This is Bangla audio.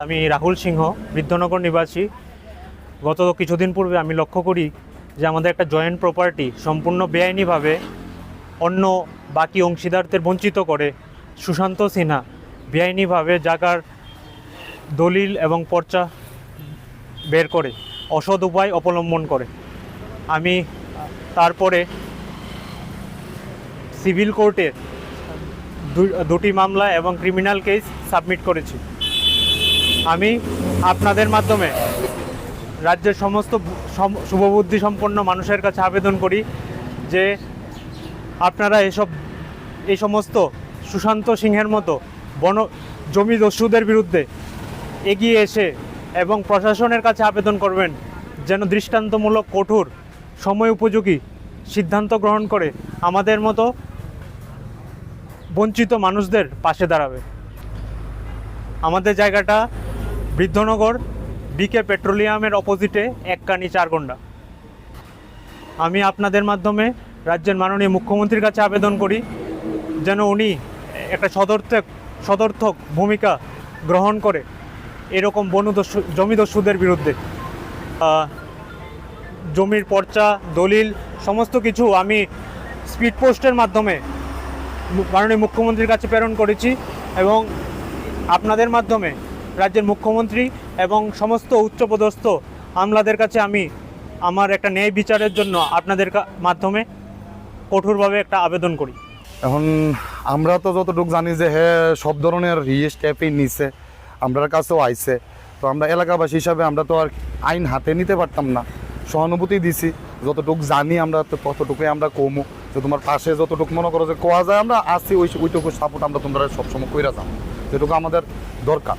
আমি রাহুল সিংহ, বৃদ্ধনগর নিবাসী। গত কিছুদিন পূর্বে আমি লক্ষ্য করি যে আমাদের একটা জয়েন্ট প্রপার্টি সম্পূর্ণ বেআইনিভাবে অন্য বাকি অংশীদারদের বঞ্চিত করে সুশান্ত সিনহা বেআইনিভাবে জায়গার দলিল এবং পর্চা বের করে অসৎ উপায় অবলম্বন করে। আমি তারপরে সিভিল কোর্টে দুটি মামলা এবং ক্রিমিনাল কেস সাবমিট করেছি। আমি আপনাদের মাধ্যমে রাজ্যের সমস্ত শুভবুদ্ধি সম্পন্ন মানুষের কাছে আবেদন করি যে আপনারা এই সমস্ত সুশান্ত সিংহের মতো জমি দস্যুদের বিরুদ্ধে এগিয়ে এসে এবং প্রশাসনের কাছে আবেদন করবেন যেন দৃষ্টান্তমূলক কঠোর সময় উপযোগী সিদ্ধান্ত গ্রহণ করে আমাদের মতো বঞ্চিত মানুষদের পাশে দাঁড়াবে। আমাদের জায়গাটা বৃদ্ধনগর বিকে পেট্রোলিয়ামের অপোজিটে এককানি 4 গন্ডা। আমি আপনাদের মাধ্যমে রাজ্যের মাননীয় মুখ্যমন্ত্রীর কাছে আবেদন করি যেন উনি একটা সদর্থক ভূমিকা গ্রহণ করে এরকম জমিদস্যুদের বিরুদ্ধে। জমির পর্চা দলিল সমস্ত কিছু আমি স্পিড পোস্টের মাধ্যমে মাননীয় মুখ্যমন্ত্রীর কাছে প্রেরণ করেছি এবং আপনাদের মাধ্যমে রাজ্যের মুখ্যমন্ত্রী এবং সমস্ত উচ্চপদস্থ আমলাদের কাছে আমি আমার একটা ন্যায় বিচারের জন্য আপনাদের মাধ্যমে কঠোরভাবে একটা আবেদন করি। এখন আমরা তো যতটুকু জানি যে হ্যাঁ সব ধরনের স্টেপই নিছে, আমরার কাছেও আইছে। তো আমরা এলাকাবাসী হিসাবে আমরা তো আর আইন হাতে নিতে পারতাম না, সহানুভূতি দিছি। যতটুকু জানি আমরা তো ততটুকুই আমরা কমু, যে তোমার পাশে যতটুকু মনে করো যে কোয়া যায় আমরা আসি ওইটুকু সাপোর্ট আমরা তোমরা সবসময় কইরা যাবো, যেটুকু আমাদের দরকার।